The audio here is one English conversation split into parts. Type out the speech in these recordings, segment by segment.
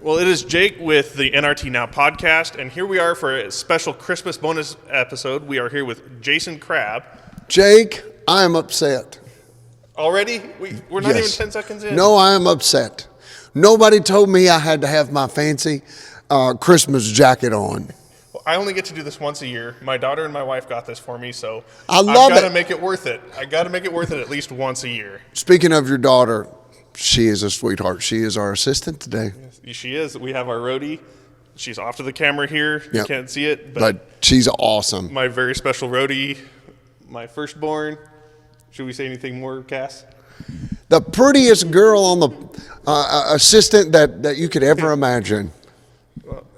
Well, it is Jake with the NRT Now Podcast, and here we are for a special Christmas bonus episode. We are here with Jason Crabb. Jake, I am upset. Already? We're not even 10 seconds in. No, I am upset. Nobody told me I had to have my fancy Christmas jacket on. Well, I only get to do this once a year. My daughter and my wife got this for me, so I've got to make it worth it. I got to make it worth it at least once a year. Speaking of your daughter, she is a sweetheart. She is our assistant today. Yes, she is. We have our roadie. She's off to the camera here. You can't see it, but she's awesome. My very special roadie, my firstborn. Should we say anything more, Cass? The prettiest girl on the assistant that you could ever imagine.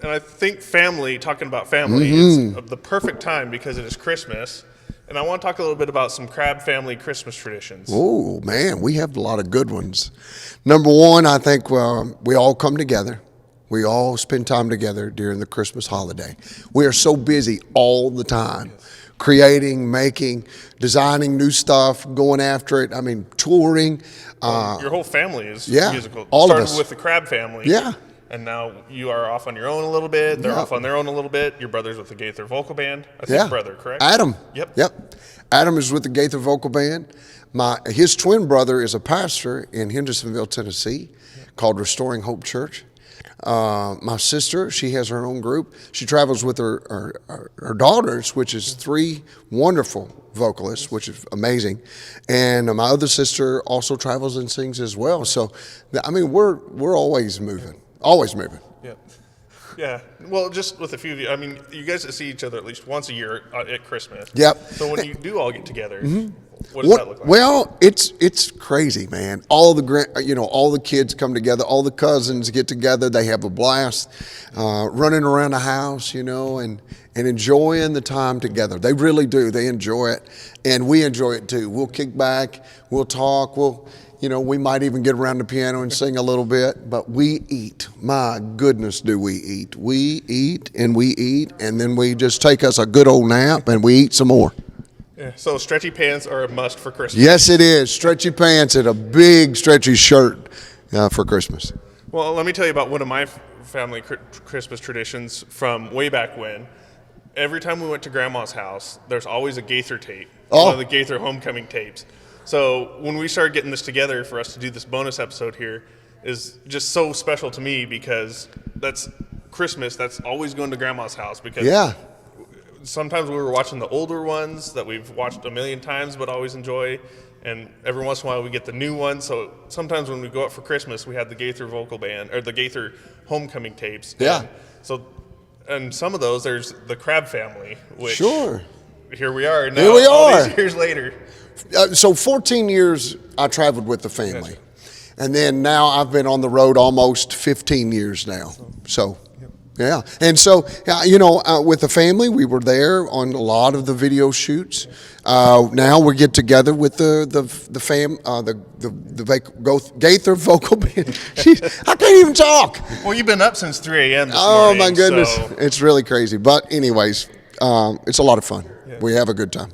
And I think talking about family, is the perfect time because it is Christmas. And I want to talk a little bit about some Crabb family Christmas traditions. Oh, man, we have a lot of good ones. Number one, I think we all come together. We all spend time together during the Christmas holiday. We are so busy all the time. Creating, making, designing new stuff, going after it. I mean, touring. Your whole family is musical. All Started of us. with the Crabb family. Yeah. And now you are off on your own a little bit. They're off on their own a little bit. Your brother's with the Gaither Vocal Band. I think brother, correct? Adam. Yep. Adam is with the Gaither Vocal Band. His twin brother is a pastor in Hendersonville, Tennessee, called Restoring Hope Church. My sister, she has her own group. She travels with her daughters, which is 3 wonderful vocalists, which is amazing. And my other sister also travels and sings as well. So, I mean, we're always moving. Always moving. Yeah. Well, just with a few of you, I mean, you guys see each other at least once a year at Christmas. Yep. So when you do all get together, what does that look like? Well, it's crazy, man. All the kids come together, all the cousins get together. They have a blast, running around the house, and enjoying the time together. They really do. They enjoy it, and we enjoy it too. We'll kick back, we'll talk, we might even get around the piano and sing a little bit, but we eat. My goodness, do we eat. We eat, and then we just take us a good old nap, and we eat some more. Yeah, so stretchy pants are a must for Christmas. Yes, it is. Stretchy pants and a big stretchy shirt for Christmas. Well, let me tell you about one of my family Christmas traditions from way back when. Every time we went to Grandma's house, there's always a Gaither tape, one of the Gaither homecoming tapes. So when we started getting this together for us to do this bonus episode here is just so special to me because that's Christmas. That's always going to Grandma's house because sometimes we were watching the older ones that we've watched a million times but always enjoy. And every once in a while we get the new ones. So sometimes when we go out for Christmas, we have the Gaither Vocal Band or the Gaither homecoming tapes. Yeah. And some of those, there's the Crabb family, which here we are now. Here we are. All these years later. So 14 years I traveled with the family. And then now I've been on the road almost 15 years now. So, yeah. And so, with the family, we were there on a lot of the video shoots. Now we get together with the Gaither Vocal Band. I can't even talk. Well, you've been up since 3 a.m. this morning. Oh, my goodness. So. It's really crazy. But anyways, it's a lot of fun. Yeah. We have a good time.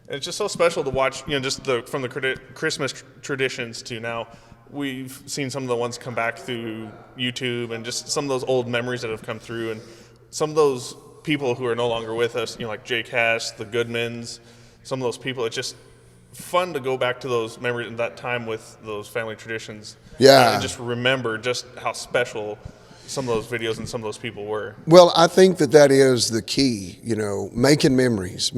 It's just so special to watch, just from the Christmas traditions to now. We've seen some of the ones come back through YouTube and just some of those old memories that have come through. And some of those people who are no longer with us, like Jake Hass, the Goodmans, some of those people, it's just fun to go back to those memories and that time with those family traditions. Yeah. And just remember just how special some of those videos and some of those people were. Well, I think that is the key, making memories.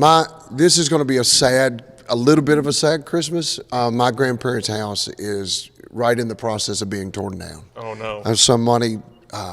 This is going to be a little bit of a sad Christmas. My grandparents' house is right in the process of being torn down. Oh, no. And somebody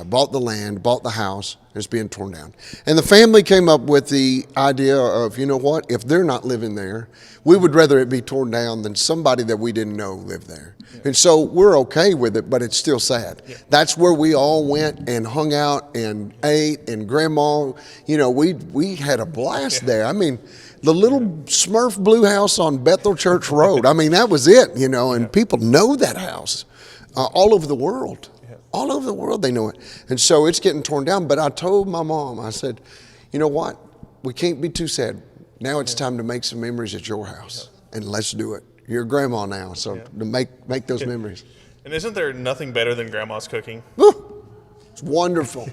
bought the land, bought the house, and it's being torn down. And the family came up with the idea of, if they're not living there, we would rather it be torn down than somebody that we didn't know lived there. Yeah. And so we're okay with it, but it's still sad. Yeah. That's where we all went and hung out and ate, and Grandma, we had a blast there. I mean, the little Smurf blue house on Bethel Church Road. I mean, that was it, and people know that house all over the world. All over the world they know it. And so it's getting torn down. But I told my mom, I said, you know what? We can't be too sad. Now it's time to make some memories at your house. And let's do it. You're grandma now, so to make those memories. And isn't there nothing better than grandma's cooking? It's wonderful.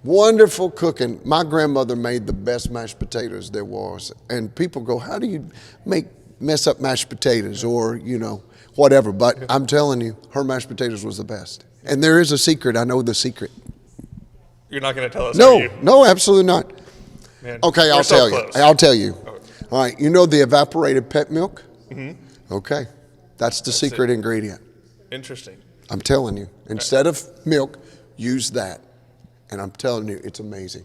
Wonderful cooking. My grandmother made the best mashed potatoes there was. And people go, how do you mess up mashed potatoes or, whatever. But I'm telling you, her mashed potatoes was the best. And there is a secret. I know the secret. You're not going to tell us, No, are you? no, absolutely not. Man, Okay, I'll tell you. I'll tell you. All right, you know the evaporated pet milk? Mm-hmm. Okay, that's the secret ingredient. Interesting. I'm telling you. Instead of milk, use that. And I'm telling you, it's amazing.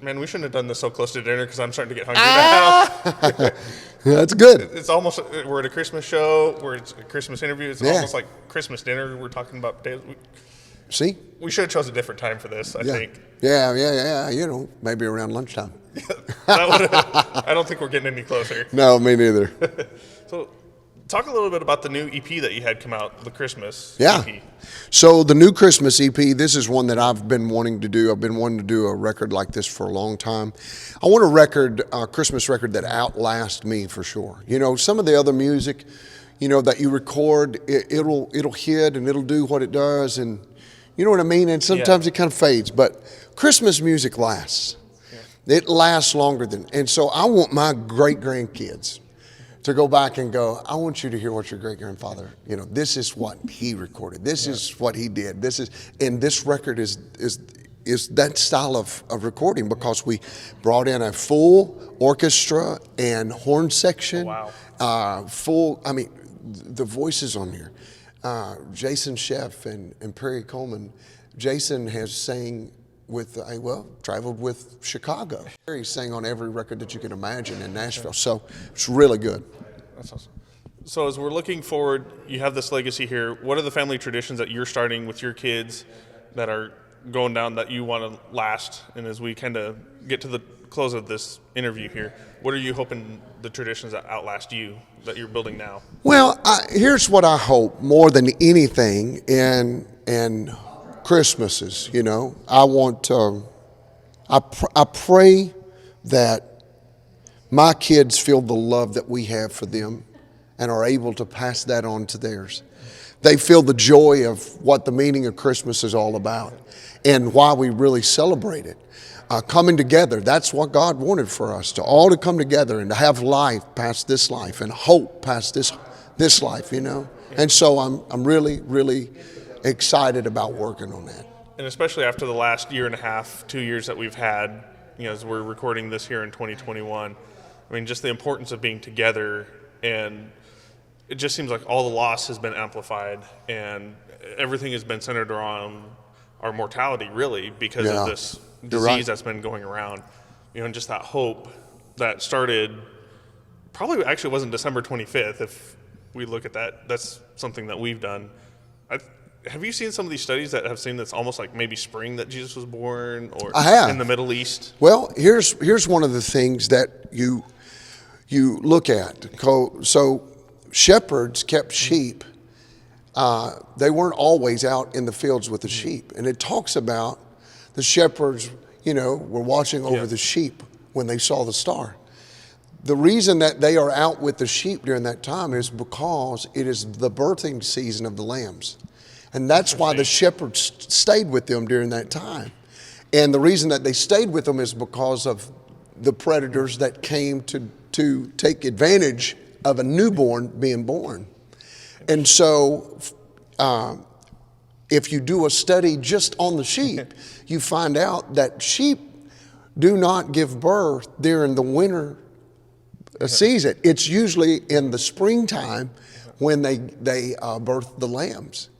Man, we shouldn't have done this so close to dinner because I'm starting to get hungry now. That's good. It's almost, we're at a Christmas show, it's a Christmas interview. It's almost like Christmas dinner. We're talking about potatoes. See? We should have chosen a different time for this, I think. Yeah. Maybe around lunchtime. I don't think we're getting any closer. No, me neither. So talk a little bit about the new EP that you had come out, the Christmas EP. So the new Christmas EP, this is one that I've been wanting to do. I've been wanting to do a record like this for a long time. I want a Christmas record that outlasts me for sure. Some of the other music, that you record, it'll hit and it'll do what it does, and you know what I mean? And sometimes it kind of fades, but Christmas music lasts. Yeah. It lasts longer and so I want my great-grandkids to go back and go, I want you to hear what your great-grandfather, this is what he recorded. This is what he did. And this record is that style of recording because we brought in a full orchestra and horn section. Oh, wow. The voices on here. Jason Sheff and Perry Coleman. Jason has sang traveled with Chicago. He sang on every record that you can imagine in Nashville. So it's really good. That's awesome. So as we're looking forward, you have this legacy here. What are the family traditions that you're starting with your kids that are going down that you want to last? And as we kind of get to the close of this interview here, what are you hoping the traditions that outlast you that you're building now? Well, here's what I hope more than anything in Christmases. I want I pray that my kids feel the love that we have for them and are able to pass that on to theirs. They feel the joy of what the meaning of Christmas is all about and why we really celebrate it. Coming together, that's what God wanted for us, to all to come together and to have life past this life and hope past this life, And so I'm really, really excited about working on that. And especially after the last year and a half, 2 years that we've had, as we're recording this here in 2021, just the importance of being together, and it just seems like all the loss has been amplified and everything has been centered around our mortality, really, because of this disease that's been going around. And just that hope that started probably actually wasn't December 25th. If we look at that, that's something that we've done. Have you seen some of these studies that have seen that's almost like maybe spring that Jesus was born, or I have. In the Middle East? Well, here's one of the things that you look at. So shepherds kept sheep. They weren't always out in the fields with the sheep. And it talks about the shepherds, were watching over the sheep when they saw the star. The reason that they are out with the sheep during that time is because it is the birthing season of the lambs. And that's why the shepherds stayed with them during that time. And the reason that they stayed with them is because of the predators that came to take advantage of a newborn being born. And so if you do a study just on the sheep, you find out that sheep do not give birth during the winter season. It's usually in the springtime when they birth the lambs.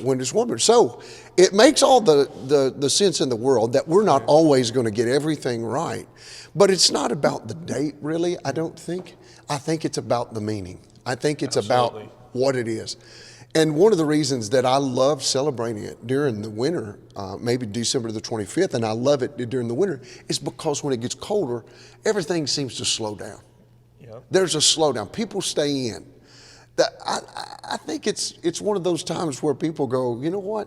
When it's warmer. So it makes all the sense in the world that we're not always going to get everything right. But it's not about the date, really, I don't think. I think it's about the meaning. I think it's about what it is. And one of the reasons that I love celebrating it during the winter, maybe December the 25th, and I love it during the winter, is because when it gets colder, everything seems to slow down. Yep. There's a slowdown. People stay in. I think it's one of those times where people go, you know what?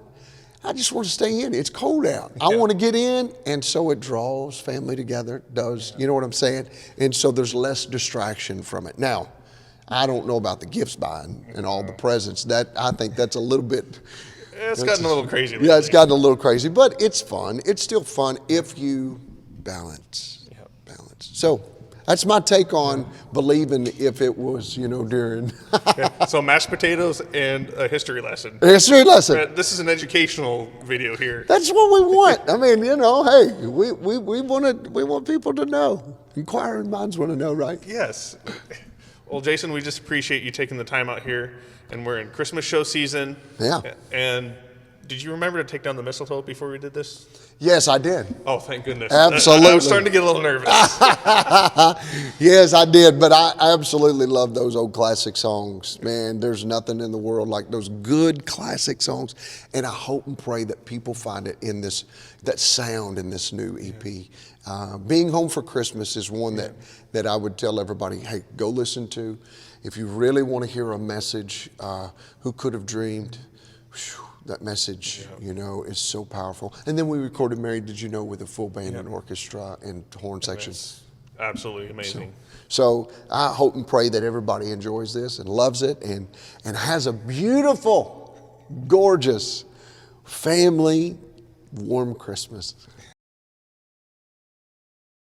I just want to stay in. It's cold out. I want to get in. And so it draws family together. It does. You know what I'm saying? And so there's less distraction from it. Now, I don't know about the gifts buying and all the presents. That I think that's a little bit It's gotten a little crazy lately. Yeah, it's gotten a little crazy, but it's fun. It's still fun if you balance. Yep. Balance. So that's my take on believing if it was, during. Okay. So mashed potatoes and a history lesson. History lesson. This is an educational video here. That's what we want. I mean, hey, we want people to know. Inquiring minds want to know, right? Yes. Well, Jason, we just appreciate you taking the time out here, and we're in Christmas show season. Yeah. And did you remember to take down the mistletoe before we did this? Yes, I did. Oh, thank goodness. Absolutely. I was starting to get a little nervous. Yes, I did. But I absolutely love those old classic songs. Man, there's nothing in the world like those good classic songs. And I hope and pray that people find it in that sound in this new EP. Being Home for Christmas is one that I would tell everybody, hey, go listen to. If you really want to hear a message, who could have dreamed? Whew, that message, is so powerful. And then we recorded Mary Did You Know with a full band and orchestra and horn section. It's absolutely amazing. So I hope and pray that everybody enjoys this and loves it and has a beautiful, gorgeous, family, warm Christmas.